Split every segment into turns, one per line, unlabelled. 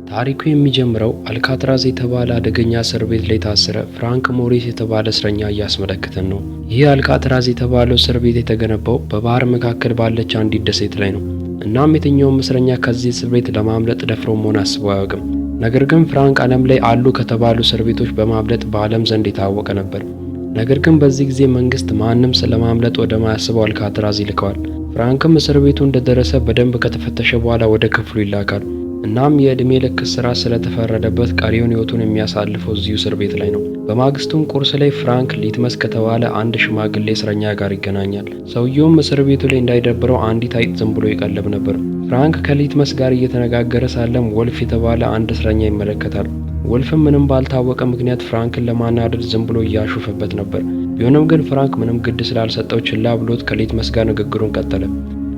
ታሪኩ የሚጀምረው አልካትራዝ የተባለ አደገኛ እስር ቤት ላይ የታሰረ ፍራንክ ሞሪስ የተባለ እስረኛ እያስመለከተን ነው። ይህ አልካትራዝ የተባለው እስር ቤት የተገነባው በባህር መካከል ባለች አንዲት ደሴት ላይ ነው። እናም የትኛውም እስረኛ ከዚህ እስር ቤት ለማምለጥ ደፍሮ መሆን አስቦ አያውቅም። ነገር ግን ፍራንክ ዓለም ላይ አሉ ከተባሉ እስር ቤቶች በማምለጥ በዓለም ዘንድ የታወቀ ነበር። ነገር ግን በዚህ ጊዜ መንግስት ማንም ስለማምለጥ ወደ ማያስበው አልካትራዝ ይልከዋል። ፍራንክም እስር ቤቱ እንደደረሰ በደንብ ከተፈተሸ በኋላ ወደ ክፍሉ ይላካል። እናም የዕድሜ ልክ እስራት ስለተፈረደበት ቀሪውን ሕይወቱን የሚያሳልፈው እዚሁ እስር ቤት ላይ ነው። በማግስቱም ቁርስ ላይ ፍራንክ ሊትመስ ከተባለ አንድ ሽማግሌ እስረኛ ጋር ይገናኛል። ሰውየውም እስር ቤቱ ላይ እንዳይደብረው አንዲት አይጥ ዝም ብሎ ይቀልብ ነበር። ፍራንክ ከሊትመስ ጋር እየተነጋገረ ሳለም ወልፍ የተባለ አንድ እስረኛ ይመለከታል። ወልፍም ምንም ባልታወቀ ምክንያት ፍራንክን ለማናደድ ዝም ብሎ እያሾፈበት ነበር። ቢሆንም ግን ፍራንክ ምንም ግድ ስላልሰጠው ችላ ብሎት ከሊትመስ ጋር ንግግሩን ቀጠለ።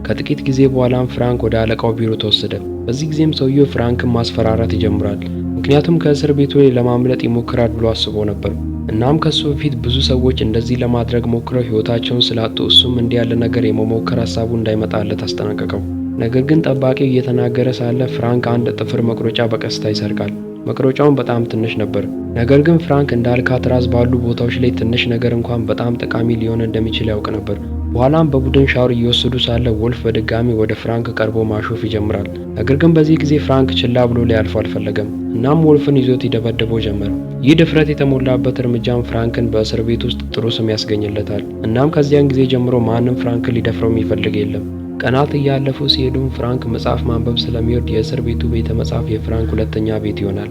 ከጥቂት ጊዜ በኋላም ፍራንክ ወደ አለቃው ቢሮ ተወሰደ። በዚህ ጊዜም ሰውየው ፍራንክን ማስፈራራት ይጀምራል። ምክንያቱም ከእስር ቤቱ ላይ ለማምለጥ ይሞክራል ብሎ አስቦ ነበር። እናም ከሱ በፊት ብዙ ሰዎች እንደዚህ ለማድረግ ሞክረው ሕይወታቸውን ስላጡ እሱም እንዲህ ያለ ነገር የመሞከር ሀሳቡ እንዳይመጣለት አስጠነቀቀው። ነገር ግን ጠባቂው እየተናገረ ሳለ ፍራንክ አንድ ጥፍር መቁረጫ በቀስታ ይሰርቃል። መቁረጫውን በጣም ትንሽ ነበር። ነገር ግን ፍራንክ እንደ አልካትራዝ ባሉ ቦታዎች ላይ ትንሽ ነገር እንኳን በጣም ጠቃሚ ሊሆን እንደሚችል ያውቅ ነበር። በኋላም በቡድን ሻወር እየወሰዱ ሳለ ወልፍ በድጋሚ ወደ ፍራንክ ቀርቦ ማሾፍ ይጀምራል። ነገር ግን በዚህ ጊዜ ፍራንክ ችላ ብሎ ሊያልፈው አልፈለገም። እናም ወልፍን ይዞት ይደበድበው ጀመር። ይህ ድፍረት የተሞላበት እርምጃም ፍራንክን በእስር ቤት ውስጥ ጥሩ ስም ያስገኝለታል። እናም ከዚያን ጊዜ ጀምሮ ማንም ፍራንክን ሊደፍረው የሚፈልግ የለም። ቀናት እያለፉ ሲሄዱም ፍራንክ መጽሐፍ ማንበብ ስለሚወድ የእስር ቤቱ ቤተ መጽሐፍ የፍራንክ ሁለተኛ ቤት ይሆናል።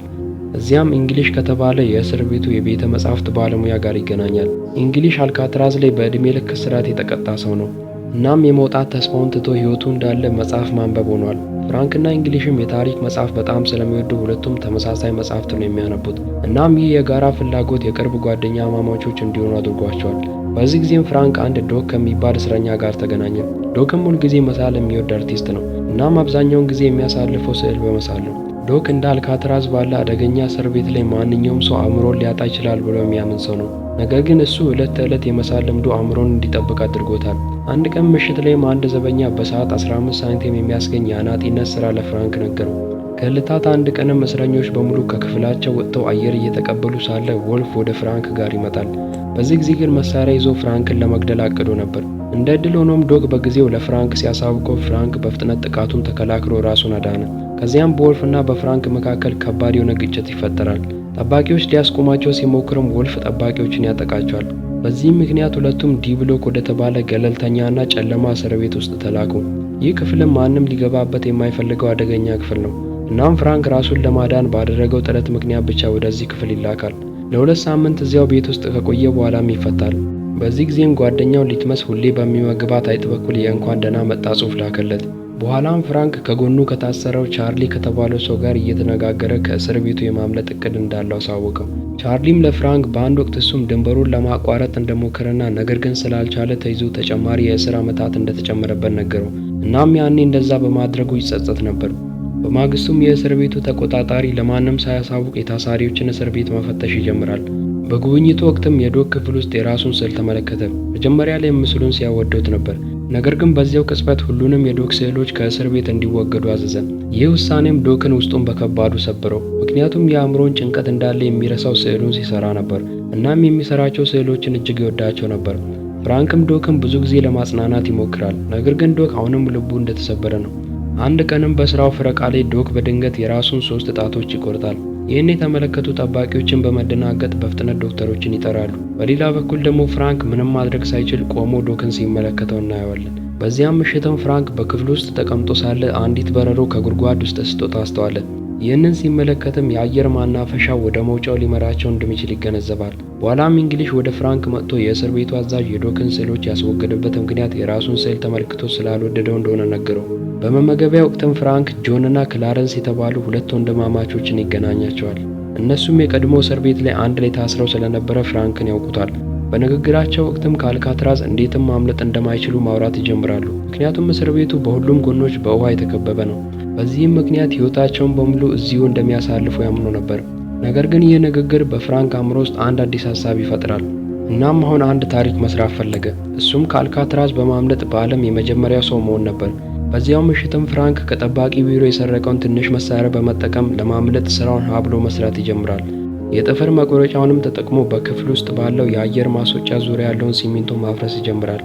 እዚያም እንግሊሽ ከተባለ የእስር ቤቱ የቤተ መጻሕፍት ባለሙያ ጋር ይገናኛል። እንግሊሽ አልካትራዝ ላይ በዕድሜ ልክ እስራት የተቀጣ ሰው ነው። እናም የመውጣት ተስፋውን ትቶ ሕይወቱ እንዳለ መጽሐፍ ማንበብ ሆኗል። ፍራንክና እንግሊሽም የታሪክ መጽሐፍ በጣም ስለሚወዱ ሁለቱም ተመሳሳይ መጽሐፍት ነው የሚያነቡት። እናም ይህ የጋራ ፍላጎት የቅርብ ጓደኛ ማማቾች እንዲሆኑ አድርጓቸዋል። በዚህ ጊዜም ፍራንክ አንድ ዶክ ከሚባል እስረኛ ጋር ተገናኘ። ዶክም ሁልጊዜ መሳል የሚወድ አርቲስት ነው። እናም አብዛኛውን ጊዜ የሚያሳልፈው ስዕል በመሳል ነው። ዶክ እንደ አልካትራዝ ባለ አደገኛ እስር ቤት ላይ ማንኛውም ሰው አእምሮን ሊያጣ ይችላል ብሎ የሚያምን ሰው ነው። ነገር ግን እሱ ዕለት ተዕለት የመሳል ልምዱ አእምሮን እንዲጠብቅ አድርጎታል። አንድ ቀን ምሽት ላይም አንድ ዘበኛ በሰዓት 15 ሳንቲም የሚያስገኝ የአናጢነት ሥራ ለፍራንክ ነገረው። ከዕለታት አንድ ቀንም እስረኞች በሙሉ ከክፍላቸው ወጥተው አየር እየተቀበሉ ሳለ ወልፍ ወደ ፍራንክ ጋር ይመጣል። በዚህ ጊዜ ግን መሳሪያ ይዞ ፍራንክን ለመግደል አቅዶ ነበር። እንደ ዕድል ሆኖም ዶክ በጊዜው ለፍራንክ ሲያሳውቀው ፍራንክ በፍጥነት ጥቃቱን ተከላክሎ ራሱን አዳነ። ከዚያም በወልፍና በፍራንክ መካከል ከባድ የሆነ ግጭት ይፈጠራል። ጠባቂዎች ሊያስቆማቸው ሲሞክርም ወልፍ ጠባቂዎችን ያጠቃቸዋል። በዚህም ምክንያት ሁለቱም ዲ ብሎክ ወደ ተባለ ገለልተኛና ጨለማ እስር ቤት ውስጥ ተላኩ። ይህ ክፍልም ማንም ሊገባበት የማይፈልገው አደገኛ ክፍል ነው። እናም ፍራንክ ራሱን ለማዳን ባደረገው ጥረት ምክንያት ብቻ ወደዚህ ክፍል ይላካል። ለ2 ሳምንት እዚያው ቤት ውስጥ ከቆየ በኋላም ይፈታል። በዚህ ጊዜም ጓደኛው ሊትመስ ሁሌ በሚመግባት አይጥ በኩል የእንኳን ደህና መጣ ጽሑፍ ላከለት። በኋላም ፍራንክ ከጎኑ ከታሰረው ቻርሊ ከተባለው ሰው ጋር እየተነጋገረ ከእስር ቤቱ የማምለጥ እቅድ እንዳለው አሳወቀው። ቻርሊም ለፍራንክ በአንድ ወቅት እሱም ድንበሩን ለማቋረጥ እንደሞከረና ነገር ግን ስላልቻለ ተይዞ ተጨማሪ የእስር ዓመታት እንደተጨመረበት ነገረው። እናም ያኔ እንደዛ በማድረጉ ይጸጸት ነበር። በማግስቱም የእስር ቤቱ ተቆጣጣሪ ለማንም ሳያሳውቅ የታሳሪዎችን እስር ቤት መፈተሽ ይጀምራል። በጉብኝቱ ወቅትም የዶክ ክፍል ውስጥ የራሱን ስዕል ተመለከተ። መጀመሪያ ላይ ምስሉን ሲያወደውት ነበር። ነገር ግን በዚያው ቅጽበት ሁሉንም የዶክ ስዕሎች ከእስር ቤት እንዲወገዱ አዘዘ። ይህ ውሳኔም ዶክን ውስጡን በከባዱ ሰበረው። ምክንያቱም የአእምሮን ጭንቀት እንዳለ የሚረሳው ስዕሉን ሲሰራ ነበር። እናም የሚሰራቸው ስዕሎችን እጅግ ይወዳቸው ነበር። ፍራንክም ዶክን ብዙ ጊዜ ለማጽናናት ይሞክራል። ነገር ግን ዶክ አሁንም ልቡ እንደተሰበረ ነው። አንድ ቀንም በስራው ፈረቃ ላይ ዶክ በድንገት የራሱን 3 ጣቶች ይቆርጣል። ይህን የተመለከቱ ጠባቂዎችን በመደናገጥ በፍጥነት ዶክተሮችን ይጠራሉ። በሌላ በኩል ደግሞ ፍራንክ ምንም ማድረግ ሳይችል ቆሞ ዶክን ሲመለከተው እናየዋለን። በዚያም ምሽትም ፍራንክ በክፍል ውስጥ ተቀምጦ ሳለ አንዲት በረሮ ከጉድጓድ ውስጥ ስትወጣ አስተዋለ። ይህንን ሲመለከትም የአየር ማናፈሻው ወደ መውጫው ሊመራቸው እንደሚችል ይገነዘባል። በኋላም እንግሊሽ ወደ ፍራንክ መጥቶ የእስር ቤቱ አዛዥ የዶክን ስዕሎች ያስወገደበት ምክንያት የራሱን ስዕል ተመልክቶ ስላልወደደው እንደሆነ ነገረው። በመመገቢያ ወቅትም ፍራንክ ጆንና ክላረንስ የተባሉ 2 ወንድማማቾችን ይገናኛቸዋል። እነሱም የቀድሞ እስር ቤት ላይ አንድ ላይ ታስረው ስለነበረ ፍራንክን ያውቁታል። በንግግራቸው ወቅትም ከአልካትራዝ እንዴትም ማምለጥ እንደማይችሉ ማውራት ይጀምራሉ። ምክንያቱም እስር ቤቱ በሁሉም ጎኖች በውሃ የተከበበ ነው። በዚህም ምክንያት ሕይወታቸውን በሙሉ እዚሁ እንደሚያሳልፉ ያምኑ ነበር። ነገር ግን ይህ ንግግር በፍራንክ አእምሮ ውስጥ አንድ አዲስ ሀሳብ ይፈጥራል። እናም አሁን አንድ ታሪክ መስራት ፈለገ። እሱም ከአልካትራዝ በማምለጥ በዓለም የመጀመሪያው ሰው መሆን ነበር። በዚያው ምሽትም ፍራንክ ከጠባቂ ቢሮ የሰረቀውን ትንሽ መሳሪያ በመጠቀም ለማምለጥ ስራውን ሀ ብሎ መስራት ይጀምራል። የጠፈር መቁረጫውንም ተጠቅሞ በክፍል ውስጥ ባለው የአየር ማስወጫ ዙሪያ ያለውን ሲሚንቶ ማፍረስ ይጀምራል።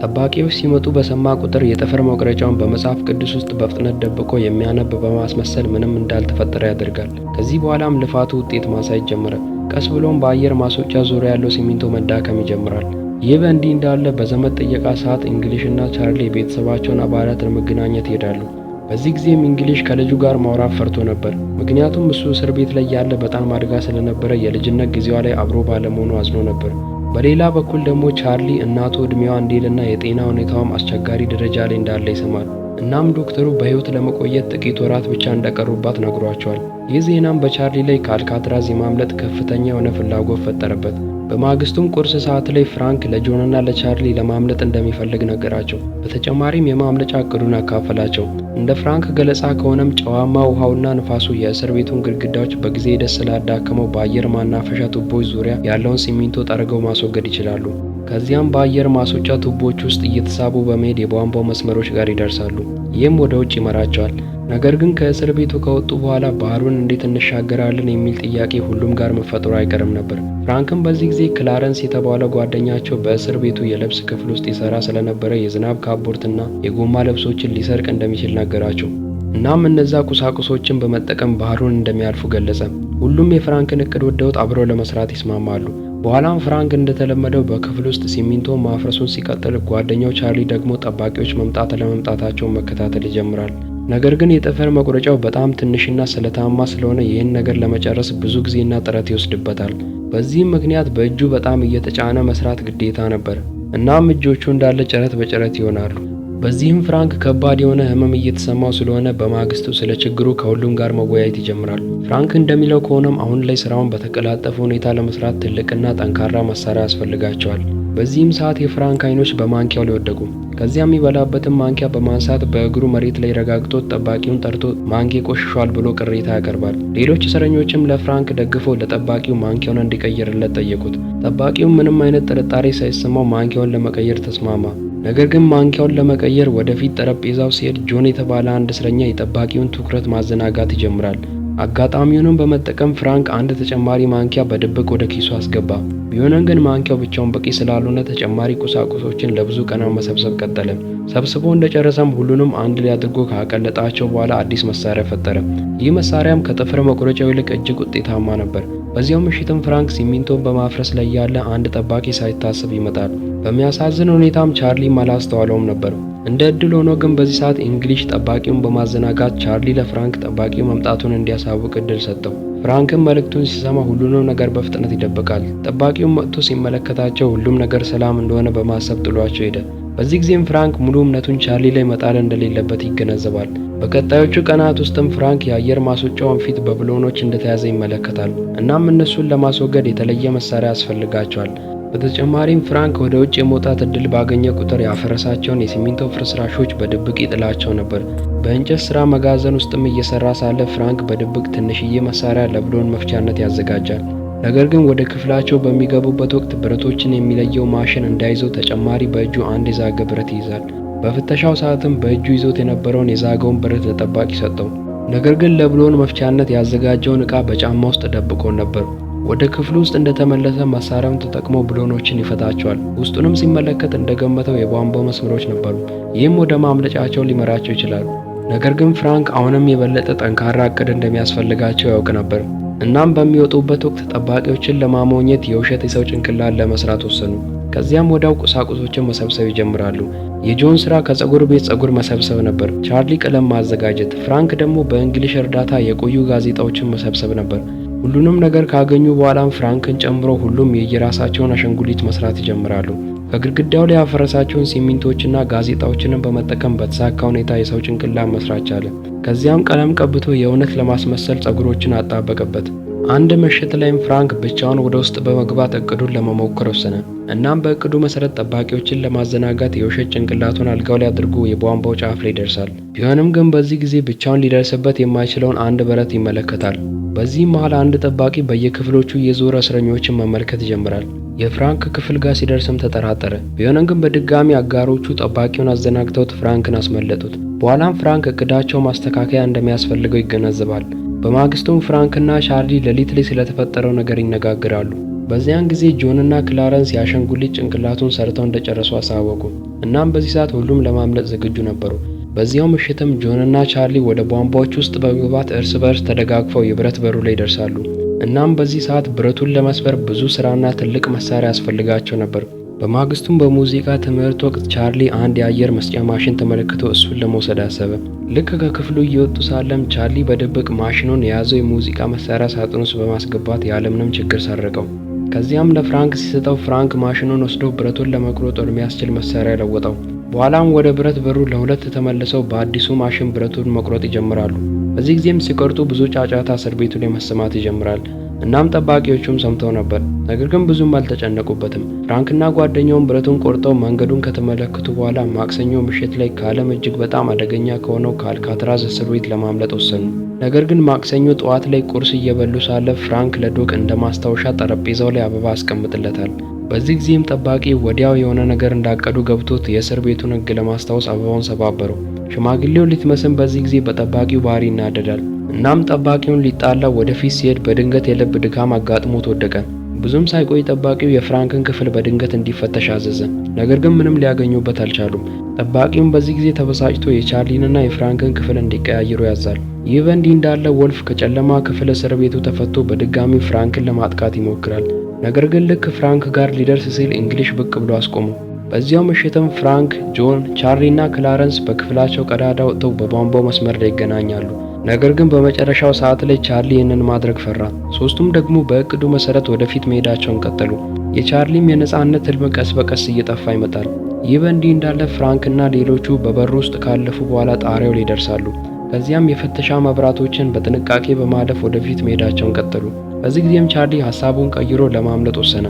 ጠባቂዎች ሲመጡ በሰማ ቁጥር የጠፈር መቁረጫውን በመጽሐፍ ቅዱስ ውስጥ በፍጥነት ደብቆ የሚያነብ በማስመሰል ምንም እንዳልተፈጠረ ያደርጋል። ከዚህ በኋላም ልፋቱ ውጤት ማሳየት ጀመረ። ቀስ ብሎም በአየር ማስወጫ ዙሪያ ያለው ሲሚንቶ መዳከም ይጀምራል። ይህ በእንዲህ እንዳለ በዘመድ ጥየቃ ሰዓት እንግሊሽና ቻርሊ የቤተሰባቸውን አባላት ለመገናኘት ይሄዳሉ። በዚህ ጊዜም እንግሊሽ ከልጁ ጋር ማውራት ፈርቶ ነበር። ምክንያቱም እሱ እስር ቤት ላይ ያለ በጣም አድጋ ስለነበረ የልጅነት ጊዜዋ ላይ አብሮ ባለመሆኑ አዝኖ ነበር። በሌላ በኩል ደግሞ ቻርሊ እናቱ እድሜዋ እንዲልና የጤና ሁኔታውም አስቸጋሪ ደረጃ ላይ እንዳለ ይሰማል። እናም ዶክተሩ በህይወት ለመቆየት ጥቂት ወራት ብቻ እንደቀሩባት ነግሯቸዋል። ይህ ዜናም በቻርሊ ላይ ከአልካትራዝ የማምለጥ ከፍተኛ የሆነ ፍላጎት ፈጠረበት። በማግስቱም ቁርስ ሰዓት ላይ ፍራንክ ለጆንና ለቻርሊ ለማምለጥ እንደሚፈልግ ነገራቸው። በተጨማሪም የማምለጫ እቅዱን አካፈላቸው። እንደ ፍራንክ ገለጻ ከሆነም ጨዋማ ውሃውና ንፋሱ የእስር ቤቱን ግድግዳዎች በጊዜ ሂደት ስላዳከመው በአየር ማናፈሻ ቱቦዎች ዙሪያ ያለውን ሲሚንቶ ጠርገው ማስወገድ ይችላሉ። ከዚያም በአየር ማስወጫ ቱቦዎች ውስጥ እየተሳቡ በመሄድ የቧንቧው መስመሮች ጋር ይደርሳሉ። ይህም ወደ ውጭ ይመራቸዋል። ነገር ግን ከእስር ቤቱ ከወጡ በኋላ ባህሩን እንዴት እንሻገራለን የሚል ጥያቄ ሁሉም ጋር መፈጠሩ አይቀርም ነበር። ፍራንክም በዚህ ጊዜ ክላረንስ የተባለ ጓደኛቸው በእስር ቤቱ የልብስ ክፍል ውስጥ ይሰራ ስለነበረ የዝናብ ካፖርትና የጎማ ልብሶችን ሊሰርቅ እንደሚችል ነገራቸው። እናም እነዛ ቁሳቁሶችን በመጠቀም ባህሩን እንደሚያልፉ ገለጸ። ሁሉም የፍራንክን እቅድ ወደውት አብረው ለመስራት ይስማማሉ። በኋላም ፍራንክ እንደተለመደው በክፍል ውስጥ ሲሚንቶ ማፍረሱን ሲቀጥል፣ ጓደኛው ቻርሊ ደግሞ ጠባቂዎች መምጣት አለመምጣታቸውን መከታተል ይጀምራል። ነገር ግን የጠፈር መቁረጫው በጣም ትንሽና ስለታማ ስለሆነ ይህን ነገር ለመጨረስ ብዙ ጊዜና ጥረት ይወስድበታል። በዚህም ምክንያት በእጁ በጣም እየተጫነ መስራት ግዴታ ነበር። እናም እጆቹ እንዳለ ጭረት በጭረት ይሆናሉ። በዚህም ፍራንክ ከባድ የሆነ ህመም እየተሰማው ስለሆነ በማግስቱ ስለ ችግሩ ከሁሉም ጋር መወያየት ይጀምራል። ፍራንክ እንደሚለው ከሆነም አሁን ላይ ስራውን በተቀላጠፈ ሁኔታ ለመስራት ትልቅና ጠንካራ መሳሪያ ያስፈልጋቸዋል። በዚህም ሰዓት የፍራንክ አይኖች በማንኪያው ላይ ወደቁ። ከዚያም የሚበላበትን ማንኪያ በማንሳት በእግሩ መሬት ላይ ረጋግጦ ጠባቂውን ጠርቶ ማንኪያ ቆሽሿል ብሎ ቅሬታ ያቀርባል። ሌሎች እስረኞችም ለፍራንክ ደግፈው ለጠባቂው ማንኪያውን እንዲቀይርለት ጠየቁት። ጠባቂውም ምንም አይነት ጥርጣሬ ሳይሰማው ማንኪያውን ለመቀየር ተስማማ። ነገር ግን ማንኪያውን ለመቀየር ወደፊት ጠረጴዛው ሲሄድ ጆን የተባለ አንድ እስረኛ የጠባቂውን ትኩረት ማዘናጋት ይጀምራል። አጋጣሚውንም በመጠቀም ፍራንክ አንድ ተጨማሪ ማንኪያ በድብቅ ወደ ኪሱ አስገባ። ቢሆንም ግን ማንኪያው ብቻውን በቂ ስላልሆነ ተጨማሪ ቁሳቁሶችን ለብዙ ቀናት መሰብሰብ ቀጠለ። ሰብስቦ እንደጨረሰም ሁሉንም አንድ ላይ አድርጎ ካቀለጣቸው በኋላ አዲስ መሳሪያ ፈጠረ። ይህ መሳሪያም ከጠፈር መቁረጫው ይልቅ እጅግ ውጤታማ ነበር። በዚያው ምሽትም ፍራንክ ሲሚንቶን በማፍረስ ላይ ያለ አንድ ጠባቂ ሳይታሰብ ይመጣል። በሚያሳዝን ሁኔታም ቻርሊም አላስተዋለውም ነበር። እንደ እድል ሆኖ ግን በዚህ ሰዓት እንግሊሽ ጠባቂውን በማዘናጋት ቻርሊ ለፍራንክ ጠባቂው መምጣቱን እንዲያሳውቅ እድል ሰጠው። ፍራንክም መልእክቱን ሲሰማ ሁሉንም ነገር በፍጥነት ይደብቃል። ጠባቂውም መጥቶ ሲመለከታቸው ሁሉም ነገር ሰላም እንደሆነ በማሰብ ጥሏቸው ሄደ። በዚህ ጊዜም ፍራንክ ሙሉ እምነቱን ቻርሊ ላይ መጣል እንደሌለበት ይገነዘባል። በቀጣዮቹ ቀናት ውስጥም ፍራንክ የአየር ማስወጫውን ፊት በብሎኖች እንደተያዘ ይመለከታል። እናም እነሱን ለማስወገድ የተለየ መሳሪያ ያስፈልጋቸዋል። በተጨማሪም ፍራንክ ወደ ውጭ የመውጣት እድል ባገኘ ቁጥር ያፈረሳቸውን የሲሚንቶ ፍርስራሾች በድብቅ ይጥላቸው ነበር። በእንጨት ስራ መጋዘን ውስጥም እየሰራ ሳለ ፍራንክ በድብቅ ትንሽዬ መሳሪያ ለብሎን መፍቻነት ያዘጋጃል። ነገር ግን ወደ ክፍላቸው በሚገቡበት ወቅት ብረቶችን የሚለየው ማሽን እንዳይዘው ተጨማሪ በእጁ አንድ የዛገ ብረት ይይዛል። በፍተሻው ሰዓትም በእጁ ይዞት የነበረውን የዛገውን ብረት ለጠባቂ ሰጠው። ነገር ግን ለብሎን መፍቻነት ያዘጋጀውን ዕቃ በጫማ ውስጥ ደብቆ ነበር። ወደ ክፍሉ ውስጥ እንደተመለሰ መሳሪያውን ተጠቅሞ ብሎኖችን ይፈታቸዋል። ውስጡንም ሲመለከት እንደገመተው የቧንቧ መስመሮች ነበሩ። ይህም ወደ ማምለጫቸው ሊመራቸው ይችላል። ነገር ግን ፍራንክ አሁንም የበለጠ ጠንካራ እቅድ እንደሚያስፈልጋቸው ያውቅ ነበር። እናም በሚወጡበት ወቅት ጠባቂዎችን ለማሞኘት የውሸት የሰው ጭንቅላት ለመስራት ወሰኑ። ከዚያም ወዲያው ቁሳቁሶችን መሰብሰብ ይጀምራሉ። የጆን ስራ ከጸጉር ቤት ጸጉር መሰብሰብ ነበር። ቻርሊ ቀለም ማዘጋጀት፣ ፍራንክ ደግሞ በእንግሊሽ እርዳታ የቆዩ ጋዜጣዎችን መሰብሰብ ነበር። ሁሉንም ነገር ካገኙ በኋላም ፍራንክን ጨምሮ ሁሉም የየራሳቸውን አሻንጉሊት መስራት ይጀምራሉ። ከግድግዳው ላይ ያፈረሳቸውን ሲሚንቶችና ጋዜጣዎችንም በመጠቀም በተሳካ ሁኔታ የሰው ጭንቅላት መስራት ቻለ። ከዚያም ቀለም ቀብቶ የእውነት ለማስመሰል ጸጉሮችን አጣበቀበት። አንድ ምሽት ላይም ፍራንክ ብቻውን ወደ ውስጥ በመግባት እቅዱን ለመሞከር ወሰነ። እናም በእቅዱ መሰረት ጠባቂዎችን ለማዘናጋት የውሸት ጭንቅላቱን አልጋው ላይ አድርጎ የቧንቧው ጫፍ ላይ ይደርሳል። ቢሆንም ግን በዚህ ጊዜ ብቻውን ሊደርስበት የማይችለውን አንድ በረት ይመለከታል። በዚህ መሃል አንድ ጠባቂ በየክፍሎቹ የዞረ እስረኞችን መመልከት ይጀምራል። የፍራንክ ክፍል ጋር ሲደርስም ተጠራጠረ። ቢሆንም ግን በድጋሚ አጋሮቹ ጠባቂውን አዘናግተውት ፍራንክን አስመለጡት። በኋላም ፍራንክ እቅዳቸው ማስተካከያ እንደሚያስፈልገው ይገነዘባል። በማግስቱም ፍራንክና ቻርሊ ሌሊት ላይ ስለተፈጠረው ነገር ይነጋገራሉ። በዚያን ጊዜ ጆንና ክላረንስ የአሻንጉሊት ጭንቅላቱን ሰርተው እንደጨረሱ አሳወቁ። እናም በዚህ ሰዓት ሁሉም ለማምለጥ ዝግጁ ነበሩ። በዚያው ምሽትም ጆንና ቻርሊ ወደ ቧንቧዎች ውስጥ በመግባት እርስ በርስ ተደጋግፈው የብረት በሩ ላይ ይደርሳሉ። እናም በዚህ ሰዓት ብረቱን ለመስበር ብዙ ስራና ትልቅ መሳሪያ ያስፈልጋቸው ነበር። በማግስቱም በሙዚቃ ትምህርት ወቅት ቻርሊ አንድ የአየር መስጫ ማሽን ተመልክቶ እሱን ለመውሰድ አሰበ። ልክ ከክፍሉ እየወጡ ሳለም ቻርሊ በድብቅ ማሽኑን የያዘው የሙዚቃ መሳሪያ ሳጥን ውስጥ በማስገባት ያለምንም ችግር ሰረቀው። ከዚያም ለፍራንክ ሲሰጠው ፍራንክ ማሽኑን ወስዶ ብረቱን ለመቁረጥ ወደሚያስችል መሳሪያ ለወጠው። በኋላም ወደ ብረት በሩ ለሁለት ተመልሰው በአዲሱ ማሽን ብረቱን መቁረጥ ይጀምራሉ። በዚህ ጊዜም ሲቆርጡ ብዙ ጫጫታ እስር ቤቱ ላይ መሰማት ይጀምራል። እናም ጠባቂዎቹም ሰምተው ነበር፣ ነገር ግን ብዙም አልተጨነቁበትም። ፍራንክና ጓደኛውን ብረቱን ቆርጠው መንገዱን ከተመለከቱ በኋላ ማክሰኞ ምሽት ላይ ከዓለም እጅግ በጣም አደገኛ ከሆነው ከአልካትራዝ እስር ቤት ለማምለጥ ወሰኑ። ነገር ግን ማክሰኞ ጠዋት ላይ ቁርስ እየበሉ ሳለ ፍራንክ ለዶክ እንደ ማስታወሻ ጠረጴዛው ላይ አበባ ያስቀምጥለታል። በዚህ ጊዜም ጠባቂ ወዲያው የሆነ ነገር እንዳቀዱ ገብቶት የእስር ቤቱን ሕግ ለማስታወስ አበባውን ሰባበረው። ሽማግሌው ሊትመስም በዚህ ጊዜ በጠባቂው ባህሪ ይናደዳል። እናም ጠባቂውን ሊጣላ ወደፊት ሲሄድ በድንገት የልብ ድካም አጋጥሞት ወደቀ። ብዙም ሳይቆይ ጠባቂው የፍራንክን ክፍል በድንገት እንዲፈተሽ አዘዘ። ነገር ግን ምንም ሊያገኙበት አልቻሉም። ጠባቂውም በዚህ ጊዜ ተበሳጭቶ የቻርሊንና የፍራንክን ክፍል እንዲቀያየሩ ያዛል። ይህ በእንዲህ እንዳለ ወልፍ ከጨለማ ክፍል እስር ቤቱ ተፈቶ በድጋሚ ፍራንክን ለማጥቃት ይሞክራል። ነገር ግን ልክ ፍራንክ ጋር ሊደርስ ሲል እንግሊሽ ብቅ ብሎ አስቆመው። በዚያው ምሽትም ፍራንክ፣ ጆን፣ ቻርሊ እና ክላረንስ በክፍላቸው ቀዳዳ ወጥተው በቧንቧው መስመር ላይ ይገናኛሉ። ነገር ግን በመጨረሻው ሰዓት ላይ ቻርሊ ይህንን ማድረግ ፈራ። ሶስቱም ደግሞ በእቅዱ መሰረት ወደፊት መሄዳቸውን ቀጠሉ። የቻርሊም የነጻነት ህልም ቀስ በቀስ እየጠፋ ይመጣል። ይህ በእንዲህ እንዳለ ፍራንክ እና ሌሎቹ በበሩ ውስጥ ካለፉ በኋላ ጣሪያው ላይ ይደርሳሉ። ከዚያም የፍተሻ መብራቶችን በጥንቃቄ በማለፍ ወደፊት መሄዳቸውን ቀጠሉ። በዚህ ጊዜም ቻርሊ ሀሳቡን ቀይሮ ለማምለጥ ወሰነ።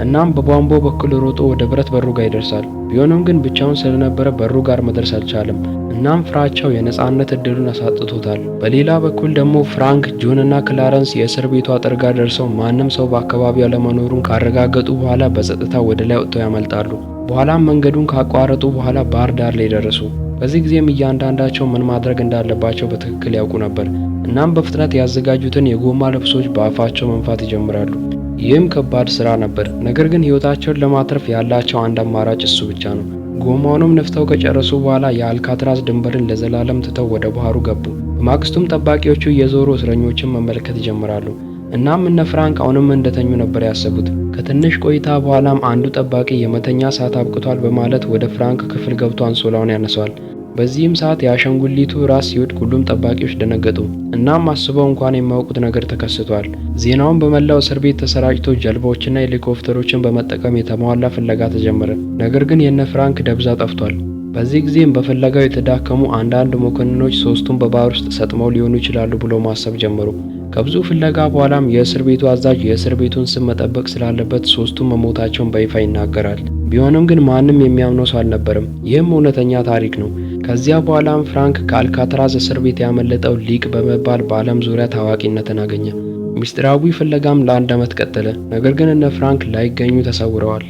እናም በቧንቧው በኩል ሮጦ ወደ ብረት በሩ ጋር ይደርሳል። ቢሆንም ግን ብቻውን ስለነበረ በሩ ጋር መድረስ አልቻለም። እናም ፍራቻው የነጻነት እድሉን አሳጥቶታል። በሌላ በኩል ደግሞ ፍራንክ፣ ጆን እና ክላረንስ የእስር ቤቱ አጥር ጋር ደርሰው ማንም ሰው በአካባቢው አለመኖሩን ካረጋገጡ በኋላ በጸጥታ ወደ ላይ ወጥተው ያመልጣሉ። በኋላም መንገዱን ካቋረጡ በኋላ ባህር ዳር ላይ ደረሱ። በዚህ ጊዜም እያንዳንዳቸው ምን ማድረግ እንዳለባቸው በትክክል ያውቁ ነበር። እናም በፍጥነት ያዘጋጁትን የጎማ ልብሶች በአፋቸው መንፋት ይጀምራሉ። ይህም ከባድ ስራ ነበር። ነገር ግን ህይወታቸውን ለማትረፍ ያላቸው አንድ አማራጭ እሱ ብቻ ነው። ጎማውንም ነፍተው ከጨረሱ በኋላ የአልካትራዝ ድንበርን ለዘላለም ትተው ወደ ባህሩ ገቡ። በማግስቱም ጠባቂዎቹ እየዞሩ እስረኞችን መመልከት ይጀምራሉ። እናም እነ ፍራንክ አሁንም እንደተኙ ነበር ያሰቡት። ከትንሽ ቆይታ በኋላም አንዱ ጠባቂ የመተኛ ሰዓት አብቅቷል በማለት ወደ ፍራንክ ክፍል ገብቶ አንሶላውን ያነሳዋል። በዚህም ሰዓት የአሻንጉሊቱ ራስ ሲወድቅ ሁሉም ጠባቂዎች ደነገጡ። እናም አስበው እንኳን የማያውቁት ነገር ተከስቷል። ዜናውን በመላው እስር ቤት ተሰራጭቶ ጀልባዎችና ሄሊኮፕተሮችን በመጠቀም የተሟላ ፍለጋ ተጀመረ። ነገር ግን የነ ፍራንክ ደብዛ ጠፍቷል። በዚህ ጊዜም በፍለጋው የተዳከሙ አንዳንድ መኮንኖች ሶስቱም በባህር ውስጥ ሰጥመው ሊሆኑ ይችላሉ ብሎ ማሰብ ጀመሩ። ከብዙ ፍለጋ በኋላም የእስር ቤቱ አዛዥ የእስር ቤቱን ስም መጠበቅ ስላለበት ሶስቱም መሞታቸውን በይፋ ይናገራል። ቢሆንም ግን ማንም የሚያምነው ሰው አልነበረም። ይህም እውነተኛ ታሪክ ነው። ከዚያ በኋላም ፍራንክ ከአልካትራዝ እስር ቤት ያመለጠው ሊቅ በመባል በዓለም ዙሪያ ታዋቂነትን አገኘ። ሚስጥራዊ ፍለጋም ለ1 ዓመት ቀጠለ። ነገር ግን እነ ፍራንክ ላይገኙ ተሰውረዋል።